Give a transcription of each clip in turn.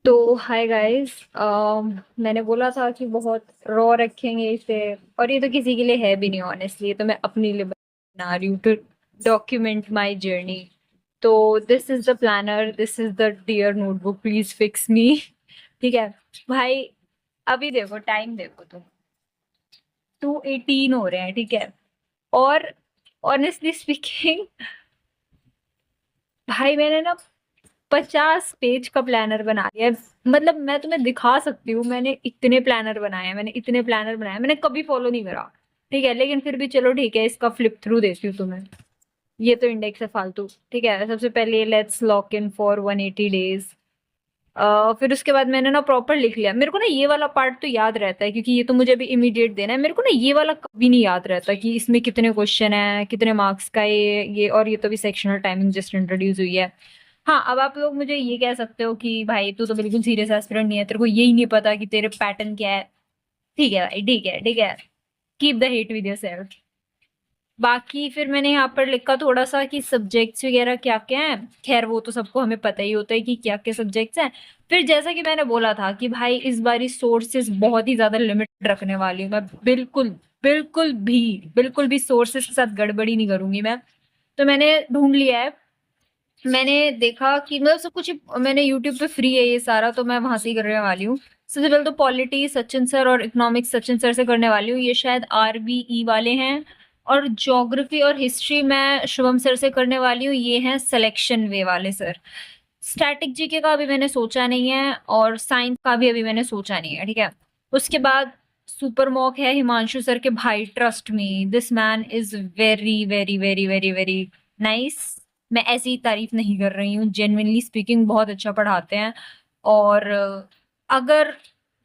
तो hi guys. मैंने बोला था कि बहुत रॉ रखेंगे इसे। और ये तो किसी के लिए है भी नहीं ऑनेस्टली, ये तो मैं अपने लिए बना रही हूँ टू डॉक्यूमेंट माय जर्नी। तो this is the planner, this is the dear notebook, please fix me. ठीक है भाई। अभी देखो, टाइम देखो तुम, 2:18 हो रहे हैं, ठीक है। और ऑनेस्टली स्पीकिंग भाई, मैंने ना 50 पेज का प्लानर बना लिया है। मतलब मैं तुम्हें दिखा सकती हूँ, मैंने इतने प्लानर बनाए हैं, मैंने इतने प्लानर बनाए हैं, मैंने कभी फॉलो नहीं करा। ठीक है, लेकिन फिर भी चलो ठीक है, इसका फ्लिप थ्रू देती हूँ तुम्हें। ये तो इंडेक्स है फालतू। ठीक है, सबसे पहले let's lock in for 180 days. फिर उसके बाद मैंने ना प्रॉपर लिख लिया। मेरे को ना ये वाला पार्ट तो याद रहता है, क्योंकि ये तो मुझे अभी इमीडिएट देना है। मेरे को ना ये वाला कभी नहीं याद रहता कि इसमें कितने क्वेश्चन है, कितने मार्क्स का ये और ये तो भी सेक्शनल टाइमिंग जस्ट इंट्रोड्यूस हुई है। हाँ, अब आप लोग मुझे ये कह सकते हो कि भाई तू तो बिल्कुल सीरियस एस्पिरेंट नहीं है, तेरे को यही नहीं पता कि तेरे पैटर्न क्या है। ठीक है भाई, ठीक है, ठीक है। Keep the hate with yourself. बाकी फिर मैंने यहाँ पर लिखा थोड़ा सा कि सब्जेक्ट्स वगैरह क्या क्या हैं। खैर वो तो सबको हमें पता ही होता है कि क्या क्या सब्जेक्ट्स हैं। फिर जैसा कि मैंने बोला था कि भाई इस बारी सोर्सेज बहुत ही ज्यादा लिमिट रखने वाली हूँ मैं। बिल्कुल बिल्कुल भी सोर्सेज के साथ गड़बड़ी नहीं करूंगी मैं। तो मैंने ढूंढ लिया है। मैंने देखा कि मतलब सब कुछ मैंने यूट्यूब पे फ्री है ये सारा, तो मैं वहां से ही करने वाली हूँ। सबसे पहले तो पॉलिटी सचिन सर और इकोनॉमिक्स सचिन सर से करने वाली हूँ, ये शायद आरबीई वाले हैं। और ज्योग्राफी और हिस्ट्री मैं शुभम सर से करने वाली हूँ, ये हैं सिलेक्शन वे वाले सर। स्टैटिक जीके का अभी मैंने सोचा नहीं है, और साइंस का भी अभी मैंने सोचा नहीं है, ठीक है। उसके बाद सुपर मॉक है हिमांशु सर के। भाई trust me, this man is very very very very very nice. मैं ऐसी तारीफ नहीं कर रही हूँ, जेन्युइनली स्पीकिंग बहुत अच्छा पढ़ाते हैं। और अगर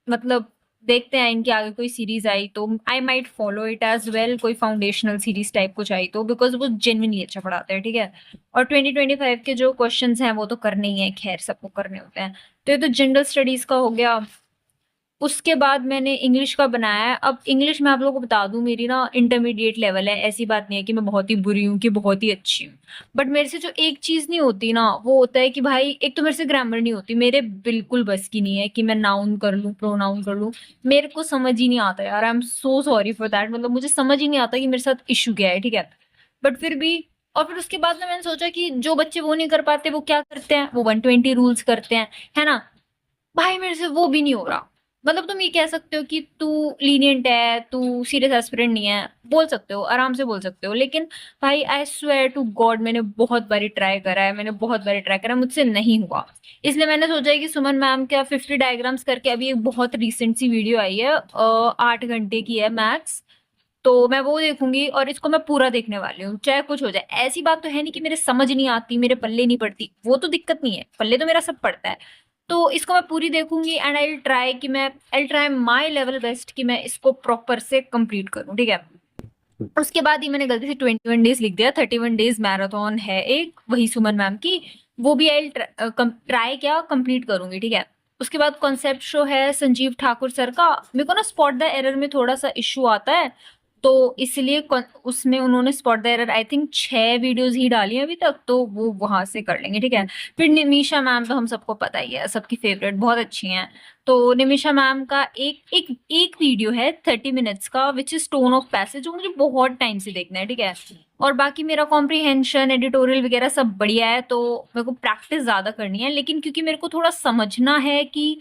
मतलब देखते हैं इनकी आगे कोई सीरीज आई तो I might follow it as well, कोई फाउंडेशनल सीरीज टाइप कुछ आई तो, बिकॉज वो जेन्युइनली अच्छा पढ़ाते हैं, ठीक है। और 2025 के जो क्वेश्चंस हैं वो तो करने ही है, खैर सबको करने होते हैं। तो ये तो जनरल स्टडीज का हो गया। उसके बाद मैंने इंग्लिश का बनाया है। अब इंग्लिश में आप लोगों को बता दूं, मेरी ना इंटरमीडिएट लेवल है, ऐसी बात नहीं है कि मैं बहुत ही बुरी हूँ कि बहुत ही अच्छी हूँ। बट मेरे से जो एक चीज नहीं होती ना, वो होता है कि भाई एक तो मेरे से ग्रामर नहीं होती, मेरे बिल्कुल बस की नहीं है कि मैं नाउन कर लूँ प्रोनाउन कर लूँ। मेरे को समझ ही नहीं आता यार, I am so sorry for that. मतलब मुझे समझ ही नहीं आता कि मेरे साथ इशू क्या है, ठीक है। बट फिर भी, और फिर उसके बाद में मैंने सोचा कि जो बच्चे वो नहीं कर पाते वो क्या करते हैं, वो 120 रूल्स करते हैं, है ना। भाई मेरे से वो भी नहीं हो रहा। मतलब तुम ये कह सकते हो कि तू लीनियंट है, तू सीरियस एस्पिरेंट नहीं है, बोल सकते हो, आराम से बोल सकते हो, लेकिन भाई आई स्वेयर टू गॉड मैंने बहुत बारी ट्राई करा है, मैंने बहुत बारी ट्राई करा है, मुझसे नहीं हुआ। इसलिए मैंने सोचा है कि सुमन मैम क्या 50 डायग्राम्स करके अभी एक बहुत रिसेंट सी वीडियो आई है, 8 घंटे की है मैक्स। तो मैं वो देखूंगी और इसको मैं पूरा देखने वाली हूँ, चाहे कुछ हो जाए। ऐसी बात तो है नहीं कि मेरे समझ नहीं आती, मेरे पल्ले नहीं पड़ती, वो तो दिक्कत नहीं है, पल्ले तो मेरा सब पड़ता है। तो इसको मैं पूरी देखूंगी and I try my level best कि मैं इसको प्रॉपर से कंप्लीट करूँ, ठीक है। उसके बाद ही मैंने गलती से 21 डेज लिख दिया, 31 डेज मैराथन है एक, वही सुमन मैम की। वो भी आई ट्राई क्या कंप्लीट करूंगी, ठीक है। उसके बाद कॉन्सेप्ट शो है संजीव ठाकुर सर का। मेरे को ना स्पॉट द एरर में थोड़ा सा इश्यू आता है, तो इसलिए उसमें उन्होंने spot the error I think 6 videos ही डाली हैं अभी तक, तो वो वहां से कर लेंगे, ठीक है। फिर निमिषा मैम तो हम सबको पता ही है, सबकी फेवरेट, बहुत अच्छी हैं। तो निमिषा मैम का एक एक एक वीडियो है 30 मिनट्स का, which is tone of passage, जो मुझे बहुत टाइम से देखना है, ठीक है। और बाकी मेरा कॉम्प्रिहेंशन एडिटोरियल वगैरह सब बढ़िया है, तो मेरे को प्रैक्टिस ज्यादा करनी है, लेकिन क्योंकि मेरे को थोड़ा समझना है कि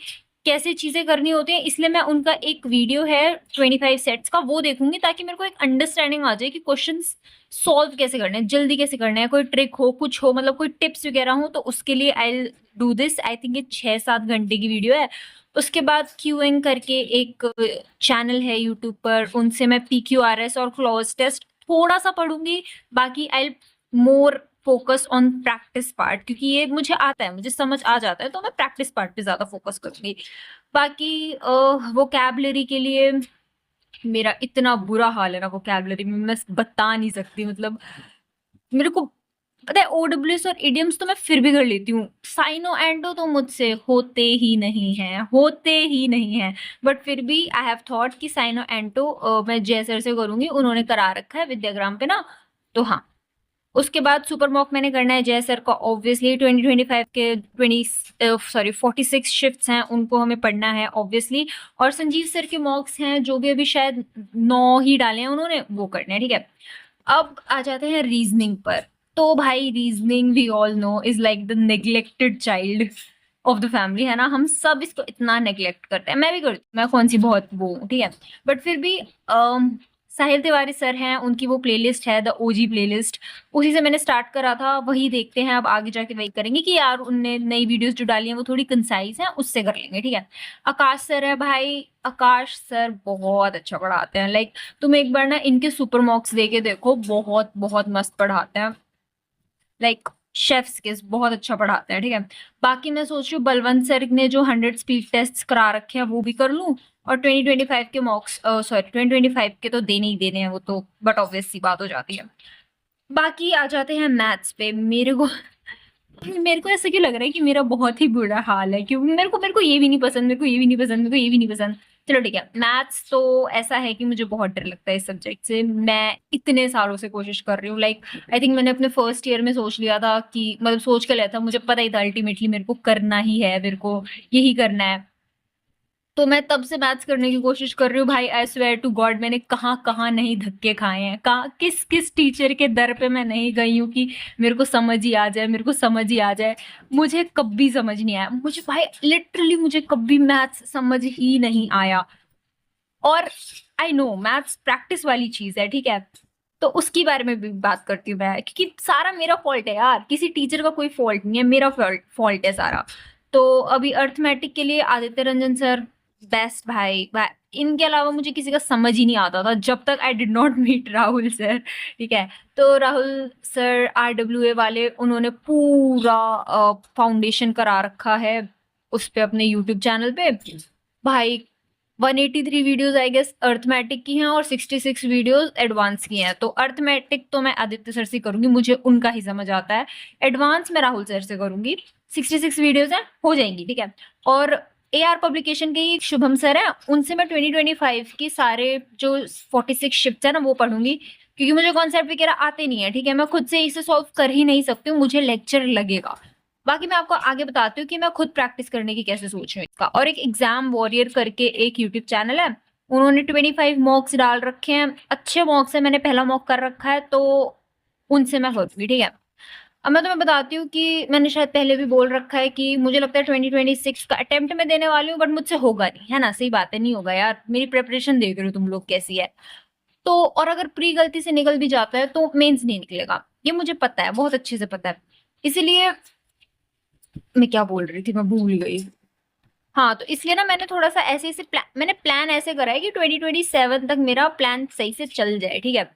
कैसे चीजें करनी होती हैं, इसलिए मैं उनका एक वीडियो है 25 सेट्स का वो देखूंगी, ताकि मेरे को एक अंडरस्टैंडिंग आ जाए कि क्वेश्चंस सॉल्व कैसे करने हैं, जल्दी कैसे करने हैं, कोई ट्रिक हो कुछ हो, मतलब कोई टिप्स वगैरह हो, तो उसके लिए I do this. I think ये 6-7 घंटे की वीडियो है। उसके बाद क्यूइंग करके एक चैनल है यूट्यूब पर, उनसे मैं PQRS और क्लॉज टेस्ट थोड़ा सा पढ़ूंगी। बाकी I more focus on practice part, क्योंकि ये मुझे आता है, मुझे समझ आ जाता है, तो मैं प्रैक्टिस पार्ट पे ज्यादा फोकस करूंगी। बाकी वोकैबुलरी के लिए मेरा इतना बुरा हाल है ना वोकैबुलरी में, मैं बता नहीं सकती। मतलब मेरे को पता है OWS और इडियम्स तो मैं फिर भी कर लेती हूँ, साइनो एंडो तो मुझसे होते ही नहीं है, होते ही नहीं है। बट फिर भी आई हैव थॉट कि साइनो एंटो मैं जय सर से करूंगी, उन्होंने करा रखा है विद्याग्राम पे ना। तो हाँ, उसके बाद सुपर मॉक मैंने करना है जय सर का ऑब्वियसली 2025 के 46 शिफ्ट्स हैं उनको हमें पढ़ना है ऑब्वियसली। और संजीव सर के मॉक्स हैं जो भी अभी शायद 9 ही डाले हैं उन्होंने, वो करने हैं, ठीक है। अब आ जाते हैं रीजनिंग पर। तो भाई reasoning we all know is like the neglected child of the family, है ना। हम सब इसको इतना नेग्लेक्ट करते हैं, मैं भी करती हूँ, मैं कौन सी बहुत वो हूँ, ठीक है। बट फिर भी साहिल तिवारी सर हैं, उनकी वो प्लेलिस्ट है द ओजी प्लेलिस्ट, उसी से मैंने स्टार्ट करा था, वही देखते हैं अब आगे जाके वही करेंगे कि यार उनने नई वीडियोस जो डाली हैं वो थोड़ी कंसाइज हैं, उससे कर लेंगे, ठीक है। आकाश सर है भाई, आकाश सर बहुत अच्छा पढ़ाते हैं, लाइक तुम एक बार ना इनके सुपर मॉक्स देके देखो, बहुत बहुत मस्त पढ़ाते हैं, लाइक शेफ्स किस बहुत अच्छा पढ़ाते हैं, ठीक है। बाकी मैं सोच रही हूँ बलवंत सर ने जो 100 स्पीड टेस्ट करा रखे हैं वो भी कर लूँ, और 2025 के मॉक्स, सॉरी 2025 के तो देने ही देने हैं वो तो, बट ऑब्वियस सी बात हो जाती है। बाकी आ जाते हैं मैथ्स पे। मेरे को ऐसा क्यों लग रहा है कि मेरा बहुत ही बुरा हाल है, क्योंकि मेरे को ये भी नहीं पसंद, मेरे को ये भी नहीं पसंद, मेरे को ये भी नहीं पसंद। चलो ठीक है, मैथ्स तो ऐसा है कि मुझे बहुत डर लगता है इस सब्जेक्ट से, मैं इतने सालों से कोशिश कर रही हूँ, लाइक आई थिंक मैंने अपने फर्स्ट ईयर में सोच लिया था कि, मतलब सोच के लिया था, मुझे पता ही था अल्टीमेटली मेरे को करना ही है, मेरे को यही करना है। तो मैं तब से मैथ्स करने की कोशिश कर रही हूँ भाई, आई स्वेयर टू गॉड मैंने कहाँ कहाँ नहीं धक्के खाए हैं, कहाँ किस किस टीचर के दर पे मैं नहीं गई हूँ कि मेरे को समझ ही आ जाए, मेरे को समझ ही आ जाए। मुझे कभी समझ नहीं आया, मुझे भाई लिटरली मुझे कभी मैथ्स समझ ही नहीं आया। और आई नो मैथ्स प्रैक्टिस वाली चीज है, ठीक है, तो उसके बारे में भी बात करती हूँ मैं, क्योंकि सारा मेरा फॉल्ट है यार, किसी टीचर का कोई फॉल्ट नहीं है, मेरा फॉल्ट है सारा। तो अभी अर्थमेटिक के लिए आदित्य रंजन सर बेस्ट भाई, इनके अलावा मुझे किसी का समझ ही नहीं आता था जब तक I did not meet Rahul sir, ठीक है। तो राहुल सर RWA वाले, उन्होंने पूरा फाउंडेशन करा रखा है उस पे अपने यूट्यूब चैनल पे भाई। 183 वीडियोस आई गेस अर्थमेटिक की हैं और 66 वीडियोस एडवांस की हैं। तो अर्थमेटिक तो मैं आदित्य सर से करूंगी, मुझे उनका ही समझ आता है। एडवांस मैं राहुल सर से करूंगी, 66 वीडियोस हैं, हो जाएंगी, ठीक है। और AR पब्लिकेशन के ही शुभम सर है, उनसे मैं 2025 की सारे जो 46 शिफ्ट है ना वो पढ़ूंगी, क्योंकि मुझे कॉन्सेप्ट वगैरह आते नहीं है, ठीक है, मैं खुद से इसे सॉल्व कर ही नहीं सकती हूँ, मुझे लेक्चर लगेगा। बाकी मैं आपको आगे बताती हूँ कि मैं खुद प्रैक्टिस करने की कैसे सोच रही हूँ इसका। और एक एग्जाम वॉरियर करके एक यूट्यूब चैनल है, उन्होंने 25 मॉक्स डाल रखे हैं, अच्छे मॉक्स है, मैंने पहला मॉक कर रखा है, तो उनसे मैं करूंगी, ठीक है। अब मैं तुम्हें बताती हूँ कि मैंने शायद पहले भी बोल रखा है कि मुझे लगता है 2026 का अटेम्प्ट मैं देने वाली हूँ, बट मुझसे होगा नहीं, है ना, सही बात है, नहीं होगा यार, मेरी प्रिपरेशन देख रहे हो तुम लोग कैसी है। तो और अगर प्री गलती से निकल भी जाता है तो मेंस नहीं निकलेगा, ये मुझे पता है, बहुत अच्छे से पता है। इसीलिए मैं क्या बोल रही थी, मैं भूल गई। हाँ, तो इसलिए ना मैंने थोड़ा सा ऐसे ऐसे मैंने प्लान ऐसे करा है कि 2027 तक मेरा प्लान सही से चल जाए, ठीक है।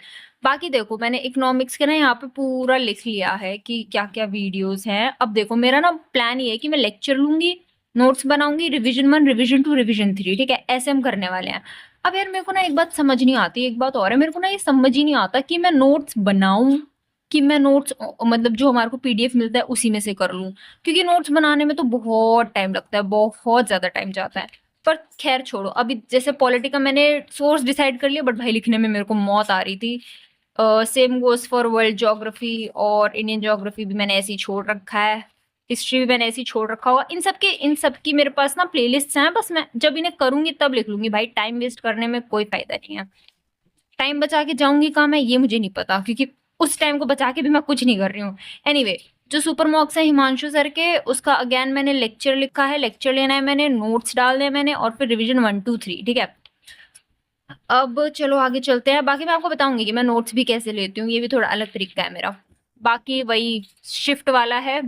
बाकी देखो मैंने इकोनॉमिक्स के ना यहाँ पे पूरा लिख लिया है कि क्या क्या वीडियोस हैं। अब देखो मेरा ना प्लान ये है कि मैं लेक्चर लूंगी, नोट्स बनाऊंगी, रिविजन 1 रिविजन 2 रिविजन 3, ठीक है, ऐसे हम करने वाले हैं। अब यार मेरे को ना एक बात समझ नहीं आती, एक बात और है, मेरे को ना ये समझ ही नहीं आता कि मैं नोट्स बनाऊं कि मैं नोट्स मतलब जो हमारे को PDF मिलता है उसी में से कर लूं, क्योंकि नोट्स बनाने में तो बहुत टाइम लगता है, बहुत ज्यादा टाइम जाता है। पर खैर छोड़ो, अभी जैसे पॉलिटी का मैंने सोर्स डिसाइड कर लिया, बट भाई लिखने में मेरे को मौत आ रही थी। Same goes for world geography, और इंडियन ज्योग्राफी भी मैंने ऐसे ही छोड़ रखा है, हिस्ट्री भी मैंने ऐसे ही छोड़ रखा होगा। इन सब की मेरे पास ना प्लेलिस्ट हैं, बस मैं जब इन्हें करूंगी तब लिख लूंगी भाई, टाइम वेस्ट करने में कोई फायदा नहीं है। टाइम बचा के जाऊंगी कहाँ मैं, ये मुझे नहीं पता, क्योंकि उस टाइम को बचा के भी मैं कुछ नहीं कर रही हूँ। एनीवे, जो सुपर मॉक्स है हिमांशु सर के, उसका अगेन मैंने लेक्चर लिखा है, लेक्चर लेना है मैंने, नोट्स डालने हैं मैंने, और फिर रिवीजन 1 2 3, ठीक है। अब चलो आगे चलते हैं, बाकी मैं आपको बताऊंगी कि मैं नोट्स भी कैसे लेती हूँ, ये भी थोड़ा अलग तरीका है मेरा। बाकी वही शिफ्ट वाला है,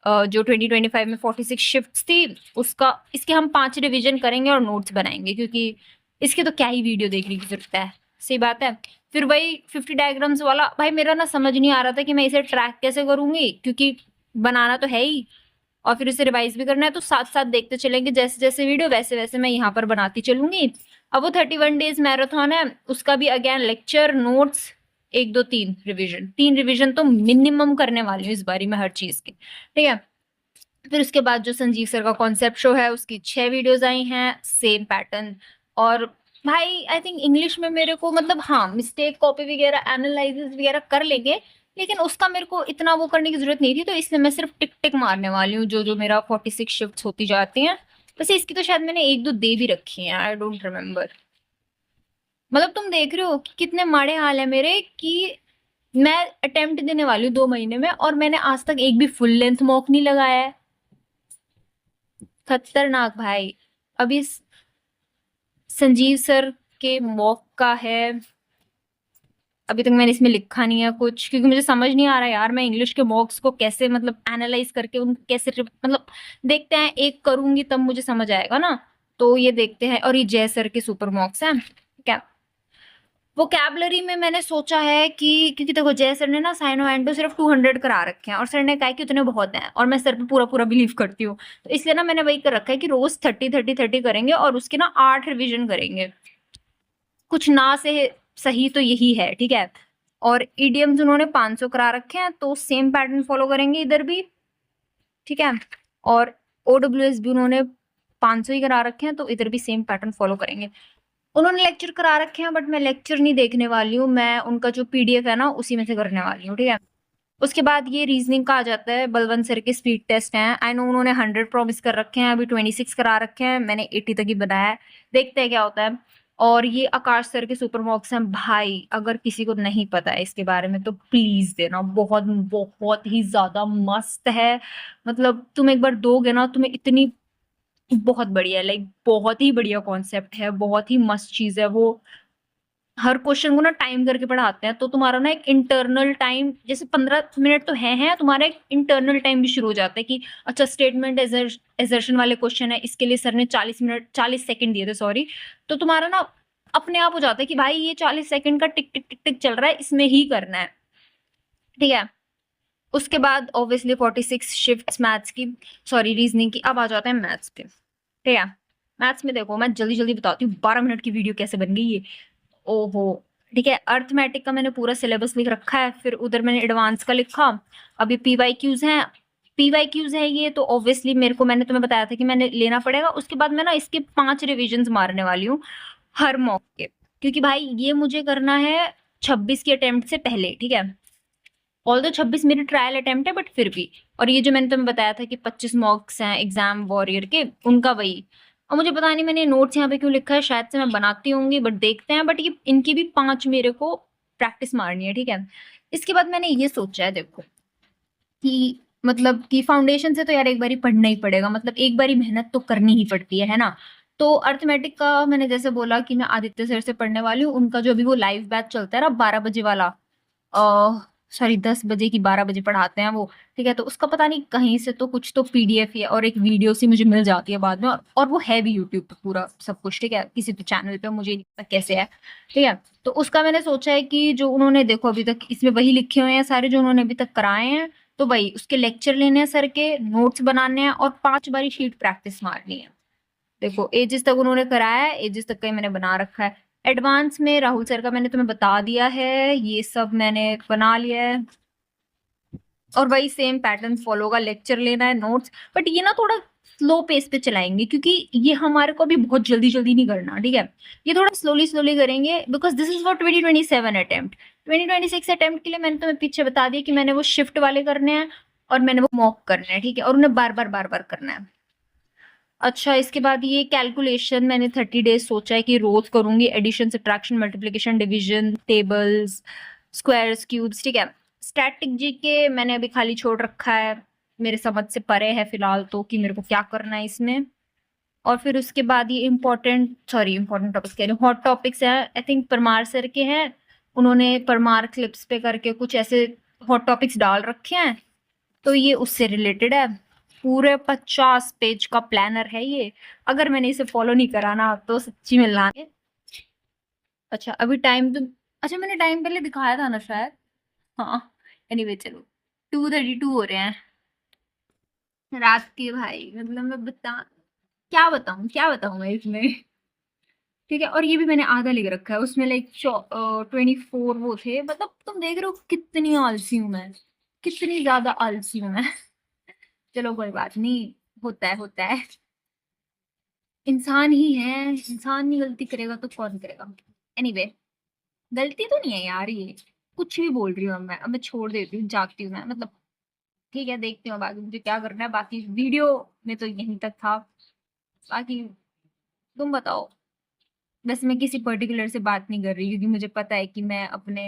जो 2025 में 46 शिफ्ट थी, उसका इसके हम 5 रिवीजन करेंगे और नोट्स बनाएंगे, क्योंकि इसके तो क्या ही वीडियो देखने की जरूरत है, सही बात है। फिर वही 50 डायग्राम्स वाला, भाई मेरा ना समझ नहीं आ रहा था कि मैं इसे ट्रैक कैसे करूंगी, क्योंकि बनाना तो है ही और फिर इसे रिवाइज भी करना है, तो साथ साथ देखते चलेंगे, जैसे जैसे वीडियो वैसे वैसे मैं यहाँ पर बनाती चलूंगी। अब वो 31 डेज मैराथन है, उसका भी again lecture, notes, 1 2 3 revision, 3 revision तो मिनिमम करने वाली हूँ इस बारी मैं हर चीज की, ठीक है। फिर उसके बाद जो संजीव सर का कॉन्सेप्ट शो है उसकी 6 वीडियोस आई हैं, सेम पैटर्न। और भाई आई थिंक इंग्लिश में मेरे को, मतलब हाँ, मिस्टेक कॉपी वगैरह एनालिसिस वगैरह कर लेंगे, लेकिन उसका मेरे को इतना वो करने की ज़रूरत नहीं थी, तो इसलिए मैं सिर्फ़ टिक-टिक मारने वाली हूँ, जो-जो मेरा 46 शिफ्ट्स होती जाती हैं। वैसे इसकी तो शायद मैंने 1-2 दे भी रखी हैं, आई डोंट रिमेंबर। मतलब तुम देख रहे हो कि कितने माड़े हाल है मेरे, कि मैं अटेम्प्ट देने वाली हूँ 2 महीने में और मैंने आज तक एक भी फुल लेंथ मॉक नहीं लगाया है। खतरनाक भाई। अभी संजीव सर के मॉक का है, अभी तक मैंने इसमें लिखा नहीं है कुछ, क्योंकि मुझे समझ नहीं आ रहा यार मैं इंग्लिश के मॉक्स को कैसे मतलब एनालाइज करके उन कैसे मतलब देखते हैं, एक करूंगी तब मुझे समझ आएगा ना। तो ये देखते हैं। और ये जय सर के सुपर मॉक्स हैं, ठीक है। वोकैबुलरी में मैंने सोचा है कि, क्योंकि देखो जय सर ने ना साइनो एंडो सिर्फ 200 करा रखे हैं और सर ने कहा कि उतने बहुत हैं, और मैं सर पे पूरा पूरा बिलीव करती हूँ, तो इसलिए ना मैंने वही कर रखा है कि रोज 30-30-30 करेंगे और उसके ना 8 रिविजन करेंगे। कुछ ना से सही तो यही है, ठीक है। और ईडीएम्स उन्होंने 500 करा रखे हैं, तो सेम पैटर्न फॉलो करेंगे इधर भी, ठीक है। और ओडब्ल्यूएस भी उन्होंने 500 ही करा रखे हैं, तो इधर भी सेम पैटर्न फॉलो करेंगे। उन्होंने लेक्चर करा रखे हैं, बट मैं लेक्चर नहीं देखने वाली हूँ, मैं उनका जो पीडीएफ है ना उसी में से करने वाली हूँ, ठीक है। उसके बाद ये रीजनिंग का आ जाता है, बलवंत सर के स्पीड टेस्ट हैं। आई नो उन्होंने 100 प्रॉमिस कर रखे हैं, अभी 26 करा रखे हैं, मैंने 80 तक ही बनाया है, देखते हैं क्या होता है। और ये आकाश सर के सुपर मॉक्स हैं भाई, अगर किसी को नहीं पता है इसके बारे में तो प्लीज देना, बहुत बहुत ही ज्यादा मस्त है। मतलब तुम एक बार दोगे ना, तुम्हें इतनी बहुत बढ़िया, लाइक बहुत ही बढ़िया कॉन्सेप्ट है, बहुत ही मस्त चीज है वो। हर क्वेश्चन को ना टाइम करके पढ़ाते हैं, तो तुम्हारा ना एक इंटरनल टाइम, जैसे 15 मिनट तो है, तुम्हारा एक इंटरनल टाइम भी शुरू हो जाता है कि अच्छा स्टेटमेंट एजर्शन वाले क्वेश्चन है, इसके लिए सर ने 40 मिनट 40 सेकंड दिए थे, सॉरी। तो तुम्हारा ना अपने आप हो जाता है कि भाई ये 40 सेकंड का टिक टिक टिक टिक चल रहा है, इसमें ही करना है, ठीक है। उसके बाद ऑब्वियसली 46 शिफ्ट्स मैथ्स की, सॉरी रीजनिंग की। अब आ जाते हैं मैथ्स पे, ठीक है। मैथ्स में देखो मैं जल्दी जल्दी बताती हूँ, 12 मिनट की वीडियो कैसे बन गई ये। ओहो, ठीक है। अर्थमेटिक का मैंने पूरा सिलेबस लिख रखा है, फिर उधर मैंने एडवांस का लिखा। अभी पीवाईक्यूज हैं, पीवाईक्यूज है ये, तो ऑब्वियसली मेरे को, मैंने तुम्हें बताया था कि मैंने लेना पड़ेगा। उसके बाद मैं ना इसके 5 रिविजन मारने वाली हूँ हर मॉक के, क्योंकि भाई ये मुझे करना है 26 की अटेम्प्ट से पहले, ठीक है। ऑल दो 26 मेरी ट्रायल अटेम्प्ट है, बट फिर भी। और ये जो मैंने तुम्हें बताया था कि 25 मॉक्स हैं एग्जाम वॉरियर के, उनका वही। और मुझे पता नहीं मैंने नोट्स यहाँ पे क्यों लिखा है, शायद से मैं बनाती होंगी, बट देखते हैं। बट ये इनकी भी 5 मेरे को प्रैक्टिस मारनी है, ठीक है। इसके बाद मैंने ये सोचा है देखो, कि मतलब कि फाउंडेशन से तो यार एक बार ही पढ़ना ही पड़ेगा, मतलब एक बार ही मेहनत तो करनी ही पड़ती है ना। तो अर्थमेटिक का मैंने जैसे बोला कि मैं आदित्य सर से पढ़ने वाली हूँ, उनका जो अभी वो लाइव बैच चलता है ना 12 बजे वाला, सॉरी 10 बजे की 12 बजे पढ़ाते हैं वो, ठीक है। तो उसका पता नहीं कहीं से तो कुछ तो पीडीएफ या और एक वीडियो सी मुझे मिल जाती है बाद में, और वो है भी यूट्यूब पे पूरा सब कुछ, ठीक है, किसी तो चैनल पे, मुझे नहीं पता कैसे है, ठीक है। तो उसका मैंने सोचा है कि जो उन्होंने देखो अभी तक इसमें वही लिखे हुए हैं सारे जो उन्होंने अभी तक कराए हैं, तो वही उसके लेक्चर लेने हैं सर के, नोट्स बनाने हैं और 5 बारी शीट प्रैक्टिस मारनी है। देखो एजिस तक उन्होंने कराया है, एजिस तक का ही मैंने बना रखा है। एडवांस में राहुल सर का मैंने तुम्हें बता दिया है, ये सब मैंने बना लिया है। और वही सेम पैटर्न फॉलो का लेक्चर लेना है, नोट्स। बट ये ना थोड़ा स्लो पेस पे चलाएंगे, क्योंकि ये हमारे को अभी बहुत जल्दी जल्दी नहीं करना, ठीक है। ये थोड़ा स्लोली स्लोली करेंगे, because this is for 2027 attempt. 2026 attempt के लिए मैंने तुम्हें पीछे बता दिया कि मैंने वो शिफ्ट वाले करने हैं और मैंने वो मॉक करने हैं, ठीक है। और उन्हें बार बार करना है। अच्छा, इसके बाद ये कैलकुलेशन मैंने 30 डेज सोचा है कि रोज करूंगी, addition subtraction multiplication division tables squares cubes, ठीक है। स्टैटिक जीके मैंने अभी खाली छोड़ रखा है, मेरे समझ से परे है फिलहाल तो, कि मेरे को क्या करना है इसमें। और फिर उसके बाद ये इंपॉर्टेंट टॉपिक्स कह रही हूँ, हॉट टॉपिक्स है, आई थिंक परमार सर के हैं। उन्होंने परमार क्लिप्स पे करके कुछ ऐसे हॉट टॉपिक्स डाल रखे हैं, तो ये उससे रिलेटेड है। पूरे 50 पेज का प्लानर है ये, अगर मैंने इसे फॉलो नहीं करा ना तो सच्ची में ला। अच्छा अभी टाइम तो, अच्छा मैंने टाइम पहले दिखाया था ना शायद, हाँ। एनीवे चलो, 2:32 हो रहे हैं रात के भाई, मतलब मैं क्या बताऊं मैं इसमें, ठीक है। और ये भी मैंने आधा लिख रखा है, उसमें लाइक 24 वो थे, मतलब तुम देख रहे हो कितनी आलसी हूं मैं, कितनी ज्यादा आलसी हूं मैं। चलो कोई बात नहीं, होता है, इंसान ही है, इंसान नहीं गलती करेगा तो कौन करेगा। एनीवे, गलती तो नहीं है यार ये, कुछ भी बोल रही हूँ अब मैं छोड़ देती हूँ, जागती हूँ मैं, मतलब ठीक है, देखती हूँ अब आगे मुझे क्या करना है, बाकी वीडियो में तो यहीं तक था। बाकी तुम बताओ? वैसे मैं किसी पर्टिकुलर से बात नहीं कर रही क्योंकि मुझे पता है कि मैं अपने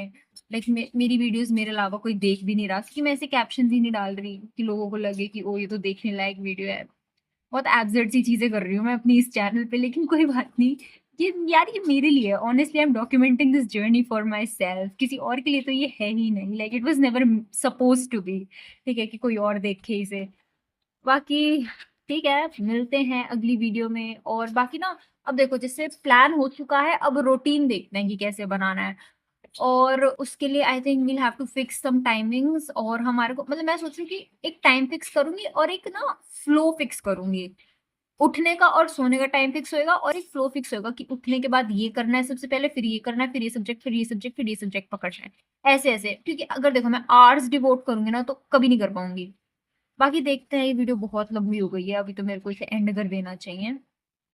लाइक मेरी वीडियोस मेरे अलावा कोई देख भी नहीं रहा, क्योंकि मैं ऐसे कैप्शन ही नहीं डाल रही कि लोगों को लगे कि ओ ये तो देखने लायक वीडियो है। बहुत एब्सर्ड सी चीजें कर रही हूँ मैं अपनी इस चैनल पे, लेकिन कोई बात नहीं। ये यार ये मेरे लिए honestly I am documenting this journey for my सेल्फ, किसी और के लिए तो ये है ही नहीं, like it was never suppose to be. ठीक है कि कोई और देखे इसे। बाकी ठीक है, मिलते हैं अगली वीडियो में। और बाकी ना, अब देखो जैसे प्लान हो चुका है, अब रूटीन देखते हैं कि कैसे बनाना है। और उसके लिए I think we'll have to fix some timings, और हमारे को मतलब मैं सोच रही हूँ कि एक टाइम फिक्स करूंगी और एक ना फ्लो फिक्स करूंगी। उठने का और सोने का टाइम फिक्स होएगा और एक फ्लो फिक्स होएगा कि उठने के बाद ये करना है सबसे पहले, फिर ये करना है, फिर ये सब्जेक्ट, फिर ये सब्जेक्ट, फिर ये सब्जेक्ट पकड़ना है, ऐसे ऐसे। क्योंकि अगर देखो मैं आवर्स डिवोट करूंगी ना तो कभी नहीं कर पाऊंगी। बाकी देखते हैं, ये वीडियो बहुत लंबी हो गई है, अभी तो मेरे को इसे एंड कर देना चाहिए।